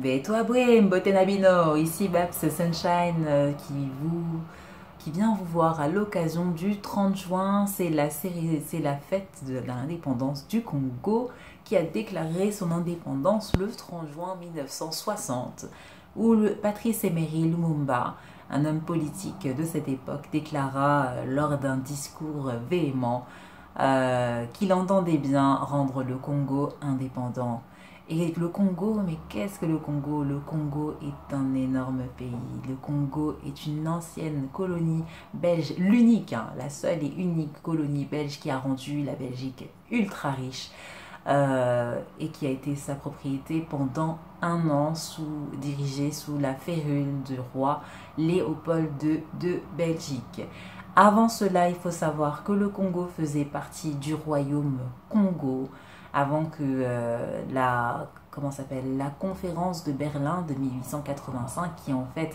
Toi, Brim, Botenabino, ici Babs Sunshine qui vient vous voir à l'occasion du 30 juin. C'est la fête de l'indépendance du Congo qui a déclaré son indépendance le 30 juin 1960, où Patrice Emery Lumumba, un homme politique de cette époque, déclara lors d'un discours véhément qu'il entendait bien rendre le Congo indépendant. Et le Congo, mais qu'est-ce que le Congo? Le Congo est un énorme pays. Le Congo est une ancienne colonie belge, l'unique, hein, la seule et unique colonie belge qui a rendu la Belgique ultra riche et qui a été sa propriété pendant un an, dirigée sous la férule du roi Léopold II de Belgique. Avant cela, il faut savoir que le Congo faisait partie du royaume Congo, avant que la conférence de Berlin de 1885, qui en fait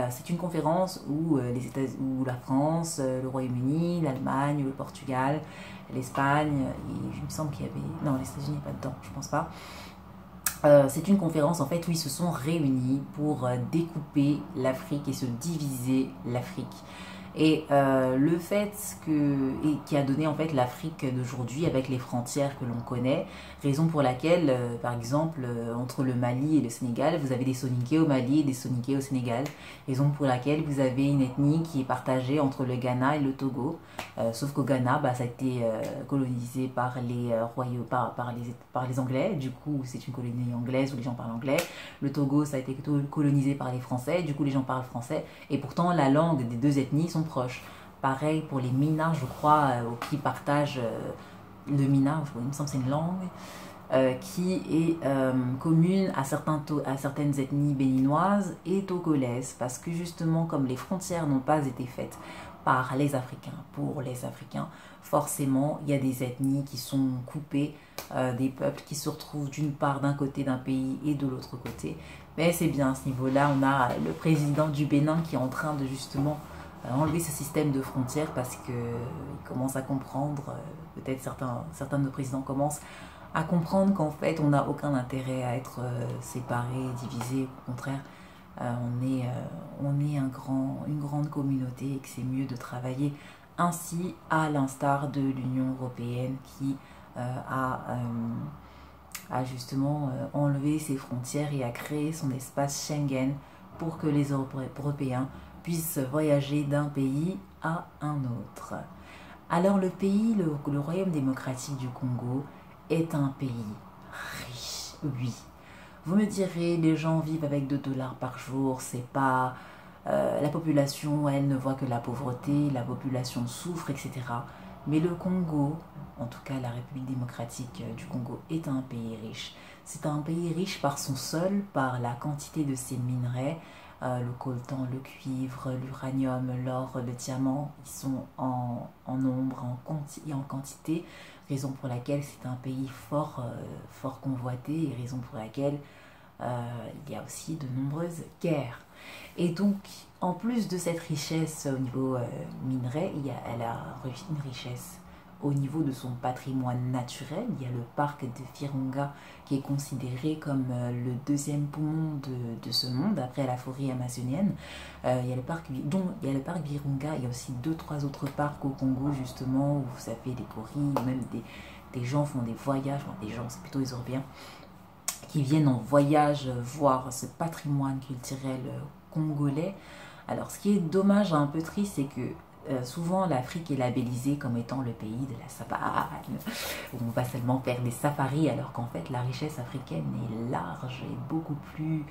c'est une conférence où où la France, le Royaume-Uni, l'Allemagne, le Portugal, l'Espagne, et il me semble qu'il y avait, non, les États-Unis pas dedans, je pense pas. C'est une conférence en fait où ils se sont réunis pour découper l'Afrique et se diviser l'Afrique. Et le fait qui a donné en fait l'Afrique d'aujourd'hui avec les frontières que l'on connaît, raison pour laquelle, par exemple, entre le Mali et le Sénégal, vous avez des Soninké au Mali et des Soninké au Sénégal, raison pour laquelle vous avez une ethnie qui est partagée entre le Ghana et le Togo, sauf qu'au Ghana, ça a été colonisé par par les Anglais, du coup c'est une colonie anglaise où les gens parlent anglais. Le Togo, ça a été colonisé par les Français, du coup les gens parlent français, et pourtant la langue des deux ethnies sont proches. Pareil pour les Minas, je crois, qui partagent le Mina, il me semble que c'est une langue qui est commune à certaines ethnies béninoises et togolaises, parce que justement, comme les frontières n'ont pas été faites par les Africains, pour les Africains, forcément, il y a des ethnies qui sont coupées, des peuples qui se retrouvent d'un côté d'un pays et de l'autre côté. Mais c'est bien à ce niveau-là, on a le président du Bénin qui est en train de justement enlever ce système de frontières parce qu'il commence à comprendre, peut-être certains de nos présidents commencent à comprendre qu'en fait on n'a aucun intérêt à être séparés, divisés, au contraire on est une grande communauté et que c'est mieux de travailler ainsi, à l'instar de l'Union européenne qui a justement enlevé ses frontières et a créé son espace Schengen pour que les Européens puissent voyager d'un pays à un autre. Alors le Royaume démocratique du Congo est un pays riche, oui. Vous me direz, les gens vivent avec 2 dollars par jour, c'est pas... la population, elle, ne voit que la pauvreté, la population souffre, etc. Mais le Congo, en tout cas la République démocratique du Congo, est un pays riche. C'est un pays riche par son sol, par la quantité de ses minerais, le coltan, le cuivre, l'uranium, l'or, le diamant, ils sont en nombre et en quantité, raison pour laquelle c'est un pays fort convoité et raison pour laquelle il y a aussi de nombreuses guerres. Et donc, en plus de cette richesse au niveau minerai, elle a une richesse au niveau de son patrimoine naturel. Il y a le parc de Virunga qui est considéré comme le deuxième poumon de ce monde après la forêt amazonienne. Il y a le parc Virunga, il y a aussi 2-3 autres parcs au Congo justement où vous avez des gorilles, même des gens font des voyages, des gens, c'est plutôt les Européens, qui viennent en voyage voir ce patrimoine culturel congolais. Alors ce qui est dommage, un peu triste, c'est que souvent l'Afrique est labellisée comme étant le pays de la savane, où on va seulement faire des safaris, alors qu'en fait la richesse africaine est large et beaucoup plus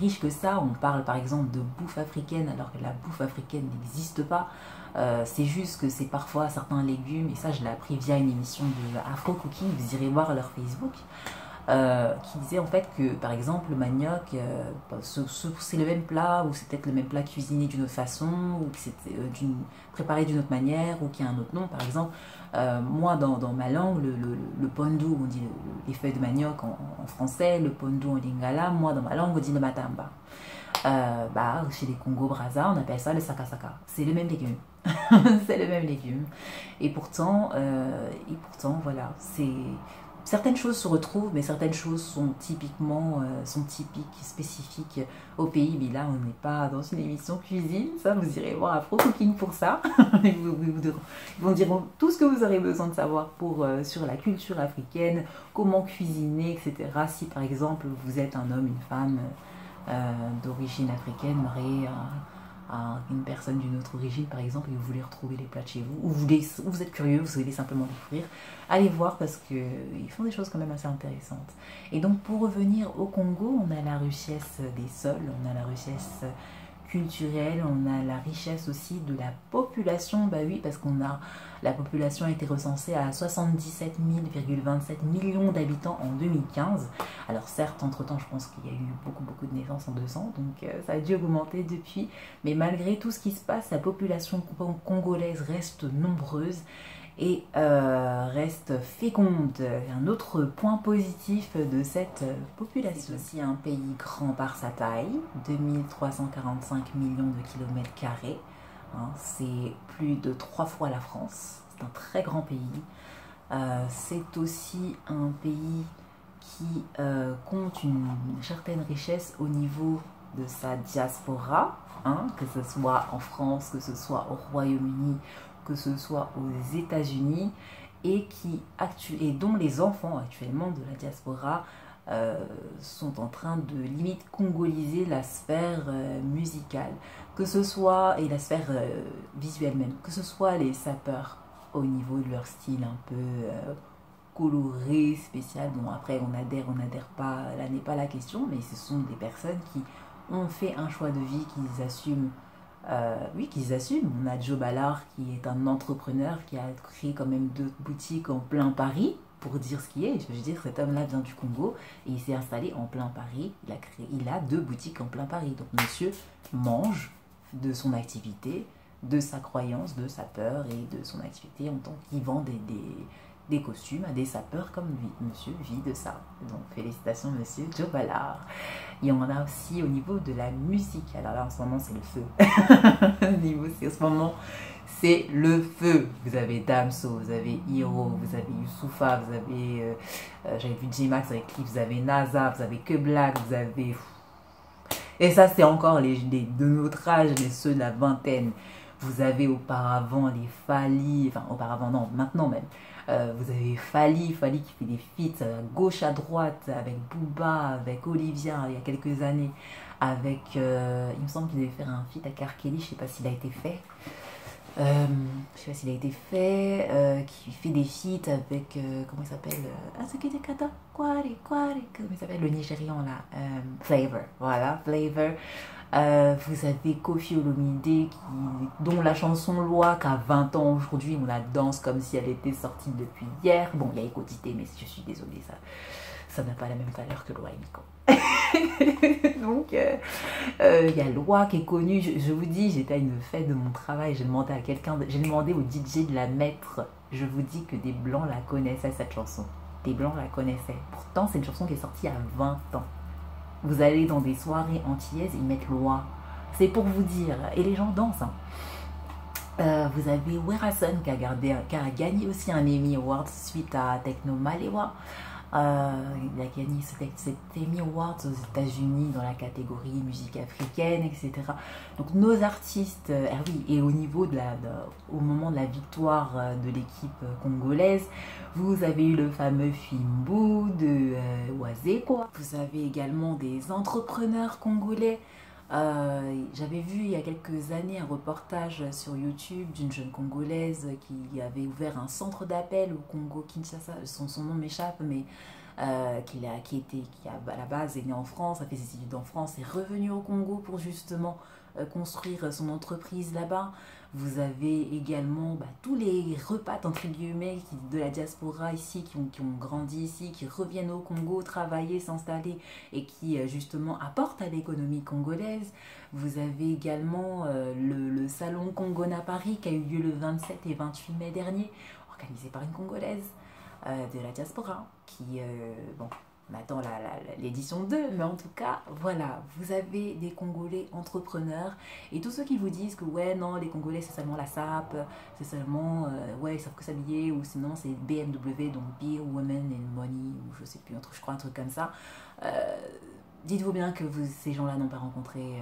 riche que ça. On parle par exemple de bouffe africaine, alors que la bouffe africaine n'existe pas. C'est juste que c'est parfois certains légumes, et ça je l'ai appris via une émission de Afro Cooking, vous irez voir leur Facebook, qui disait en fait que par exemple le manioc c'est le même plat, ou c'est peut-être le même plat cuisiné d'une autre façon, ou que c'est préparé d'une autre manière, ou qu'il y a un autre nom. Par exemple, moi dans ma langue, le pondu, on dit les feuilles de manioc en français, le pondu en lingala, moi dans ma langue on dit le matamba. Chez les Congo-Brazza on appelle ça le sakasaka, c'est le même légume. C'est le même légume, et pourtant voilà, certaines choses se retrouvent, mais certaines choses sont sont typiques, spécifiques au pays. Mais là, on n'est pas dans une émission cuisine, ça, vous irez voir Afro Cooking pour ça. Ils vous diront tout ce que vous aurez besoin de savoir sur la culture africaine, comment cuisiner, etc. Si par exemple vous êtes un homme, une femme d'origine africaine, marié à une personne d'une autre origine par exemple, et vous voulez retrouver les plats de chez vous, ou vous êtes curieux, vous voulez simplement découvrir, allez voir parce qu'ils font des choses quand même assez intéressantes. Et donc pour revenir au Congo, on a la richesse des sols, on a la richesse culturelle, on a la richesse aussi de la population, bah oui, parce la population a été recensée à 77,27 millions d'habitants en 2015. Alors certes, entre-temps, je pense qu'il y a eu beaucoup de naissances en 200, donc ça a dû augmenter depuis, mais malgré tout ce qui se passe, la population congolaise reste nombreuse et reste féconde. Un autre point positif de cette population. C'est aussi un pays grand par sa taille, 2345 millions de kilomètres carrés. Hein, c'est plus de 3 fois la France. C'est un très grand pays. C'est aussi un pays qui compte une certaine richesse au niveau de sa diaspora, hein, que ce soit en France, que ce soit au Royaume-Uni, que ce soit aux États-Unis, et dont les enfants actuellement de la diaspora sont en train de limite congoliser la sphère musicale, que ce soit, et la sphère visuelle même, que ce soit les sapeurs au niveau de leur style un peu coloré, spécial. Bon, après, on adhère pas, là n'est pas la question, mais ce sont des personnes qui ont fait un choix de vie qu'ils assument. Oui, qu'ils assument. On a Joe Ballard qui est un entrepreneur qui a créé quand même 2 boutiques en plein Paris, pour dire ce qui est. Je veux dire, cet homme-là vient du Congo et il s'est installé en plein Paris. Il a 2 boutiques en plein Paris. Donc monsieur mange de son activité, de sa croyance, de sa peur et de son activité en tant qu'il vend des costumes à des sapeurs comme lui. Monsieur vit de ça. Donc félicitations monsieur Joe Ballard. Il y en a aussi au niveau de la musique. Alors là en ce moment c'est le feu. En ce moment c'est le feu. Vous avez Damso, vous avez Hiro, vous avez Youssoufa, vous avez j'avais vu J-Max avec qui, vous avez NASA, vous avez Que Black, vous avez... Et ça c'est encore les de notre âge, ceux de la vingtaine. Vous avez auparavant les Fally, enfin auparavant non, maintenant même. Vous avez Fally qui fait des feats à gauche à droite avec Booba, avec Olivia il y a quelques années, avec, il me semble qu'il devait faire un feat avec R. Kelly, je sais pas s'il a été fait. Qui fait des feats avec, comment il s'appelle, comment il s'appelle, le Nigérian là, Flavor, voilà, Flavor. Vous avez Koffi Olomide dont la chanson Loi qu'à 20 ans aujourd'hui on la danse comme si elle était sortie depuis hier. Bon, il y a Écotité, mais je suis désolée, ça n'a pas la même valeur que Loi et Nico. Donc il y a Loi qui est connu. Je vous dis, j'étais à une fête de mon travail, j'ai demandé au DJ de la mettre. Je vous dis que des blancs la connaissaient, cette chanson. Des blancs la connaissaient. Pourtant c'est une chanson qui est sortie à 20 ans. Vous allez dans des soirées antillaises, ils mettent Loi. C'est pour vous dire. Et les gens dansent. Hein. Vous avez Werason qui a gagné aussi un Emmy Award suite à Techno Malewa. Il a gagné cet Emmy Awards aux États-Unis dans la catégorie musique africaine, etc. Donc nos artistes, oui, et au niveau au moment de la victoire de l'équipe congolaise, vous avez eu le fameux Fimbu de Wazekwa. Vous avez également des entrepreneurs congolais. J'avais vu il y a quelques années un reportage sur YouTube d'une jeune Congolaise qui avait ouvert un centre d'appel au Congo Kinshasa, son nom m'échappe, mais qui à la base est née en France, a fait ses études en France, est revenue au Congo pour justement construire son entreprise là-bas. Vous avez également tous les repas entre guillemets de la diaspora ici, qui ont grandi ici, qui reviennent au Congo, travailler, s'installer et qui justement apportent à l'économie congolaise. Vous avez également le salon Congona Paris qui a eu lieu le 27 et 28 mai dernier, organisé par une Congolaise de la diaspora qui, bon, on attend l'édition 2, mais en tout cas, voilà, vous avez des Congolais entrepreneurs et tous ceux qui vous disent que ouais, non, les Congolais c'est seulement la SAP, c'est seulement, ouais, ils savent que s'habiller ou sinon c'est BMW, donc Beer, Women and Money, ou je sais plus, je crois un truc comme ça. Dites-vous bien que ces gens-là n'ont pas rencontré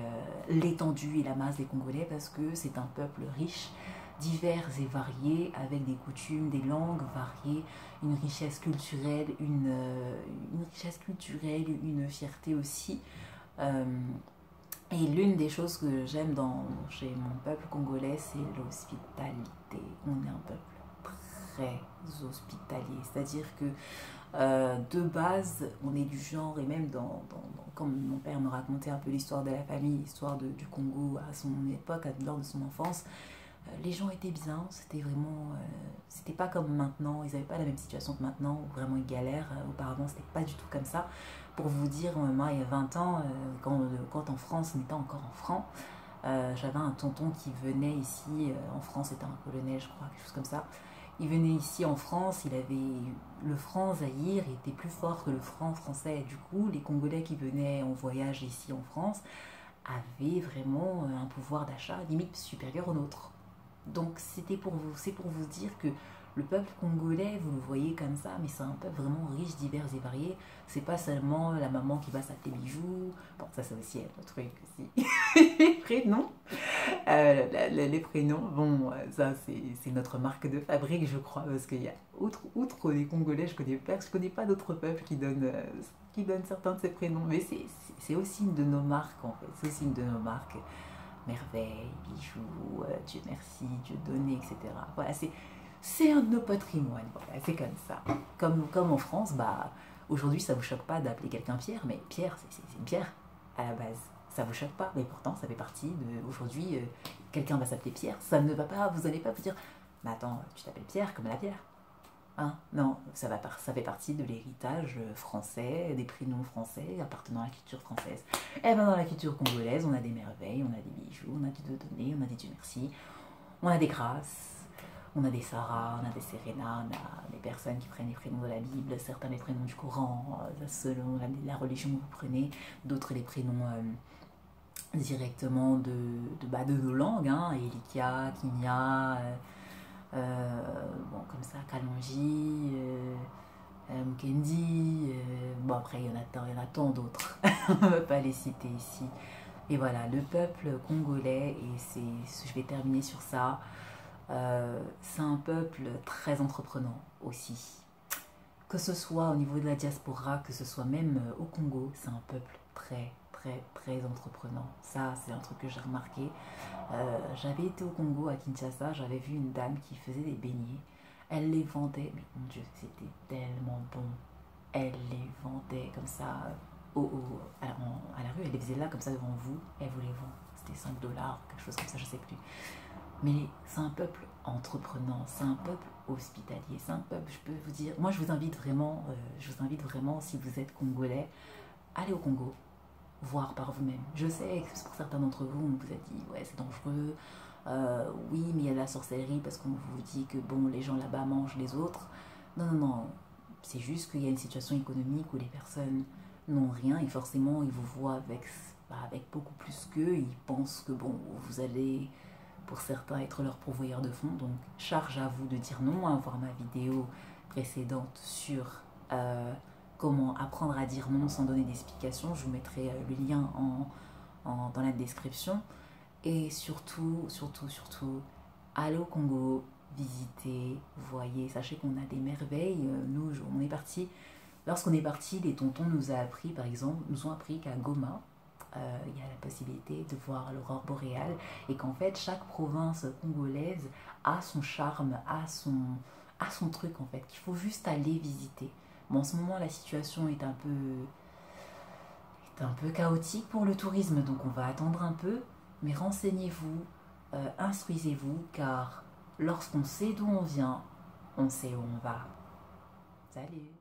l'étendue et la masse des Congolais parce que c'est un peuple riche, divers et variés, avec des coutumes, des langues variées, une richesse culturelle, une fierté aussi. Euh, et l'une des choses que j'aime chez mon peuple congolais, c'est l'hospitalité. On est un peuple très hospitalier, c'est-à-dire que de base, on est du genre, et même comme mon père me racontait un peu l'histoire de la famille, l'histoire du Congo à son époque, lors de son enfance, les gens étaient bien, c'était vraiment, c'était pas comme maintenant, ils n'avaient pas la même situation que maintenant, où vraiment ils galèrent, auparavant c'était pas du tout comme ça. Pour vous dire, moi il y a 20 ans, quand en France on était encore en francs, j'avais un tonton qui venait ici, en France c'était un colonel je crois, quelque chose comme ça. Il venait ici en France, il avait le franc Zaïre, il était plus fort que le franc français. Du coup, les Congolais qui venaient en voyage ici en France avaient vraiment un pouvoir d'achat limite supérieur au nôtre. Donc c'est pour vous dire que le peuple congolais, vous le voyez comme ça, mais c'est un peuple vraiment riche, divers et varié. C'est pas seulement la maman qui va s'appeler Bijou. Bon, ça c'est aussi un autre truc aussi. Les prénoms. Les prénoms, bon, ça c'est notre marque de fabrique, je crois, parce qu'il y a, outre les Congolais, je connais pas d'autres peuples qui donnent certains de ces prénoms, mais c'est aussi une de nos marques, en fait, c'est aussi une de nos marques. Merveille, bijoux, Dieu merci, Dieu donné, etc. Voilà, c'est un de nos patrimoines, voilà, c'est comme ça. Comme en France, bah, aujourd'hui ça vous choque pas d'appeler quelqu'un Pierre, mais Pierre, c'est une pierre à la base. Ça vous choque pas, mais pourtant ça fait partie de. Aujourd'hui, quelqu'un va s'appeler Pierre, ça ne va pas, vous n'allez pas vous dire, mais attends, tu t'appelles Pierre comme la pierre. Hein? Non, ça fait partie de l'héritage français, des prénoms français appartenant à la culture française. Et bien dans la culture congolaise, on a des merveilles, on a des bijoux, on a du Dieudonné, on a des Dieu merci, on a des grâces, on a des Sarah, on a des Serena, on a des personnes qui prennent les prénoms de la Bible, certains les prénoms du Coran, selon la religion que vous prenez, d'autres les prénoms directement de nos langues, hein, Elikia, Kinya, bon, comme ça, Kalonji, Mukendi, bon après il y en a tant d'autres, on ne va pas les citer ici. Et voilà, le peuple congolais, et je vais terminer sur ça, c'est un peuple très entreprenant aussi. Que ce soit au niveau de la diaspora, que ce soit même au Congo, c'est un peuple très entreprenant. Ça, c'est un truc que j'ai remarqué. J'avais été au Congo, à Kinshasa, j'avais vu une dame qui faisait des beignets. Elle les vendait, mais mon Dieu, c'était tellement bon. Elle les vendait comme ça à la rue, elle les faisait là comme ça devant vous, elle vous les vend. C'était 5 $, quelque chose comme ça, je sais plus. Mais c'est un peuple entreprenant, c'est un peuple hospitalier, c'est un peuple, je peux vous dire, moi je vous invite vraiment, si vous êtes congolais, allez au Congo, voir par vous-même. Je sais que pour certains d'entre vous, on vous a dit, ouais c'est dangereux, oui mais il y a la sorcellerie parce qu'on vous dit que bon, les gens là-bas mangent les autres. Non, c'est juste qu'il y a une situation économique où les personnes n'ont rien et forcément ils vous voient avec beaucoup plus qu'eux, ils pensent que bon, vous allez pour certains être leur pourvoyeur de fonds, donc charge à vous de dire non, à voir ma vidéo précédente sur comment apprendre à dire non sans donner d'explication, je vous mettrai le lien dans la description. Et surtout, allez au Congo, visitez, voyez, sachez qu'on a des merveilles. Nous, on est parti. Lorsqu'on est parti, les tontons nous ont appris qu'à Goma, il y a la possibilité de voir l'aurore boréale et qu'en fait chaque province congolaise a son charme, a son truc en fait, qu'il faut juste aller visiter. Bon, en ce moment la situation est un peu chaotique pour le tourisme, donc on va attendre un peu, mais renseignez-vous, instruisez-vous, car lorsqu'on sait d'où on vient, on sait où on va. Salut!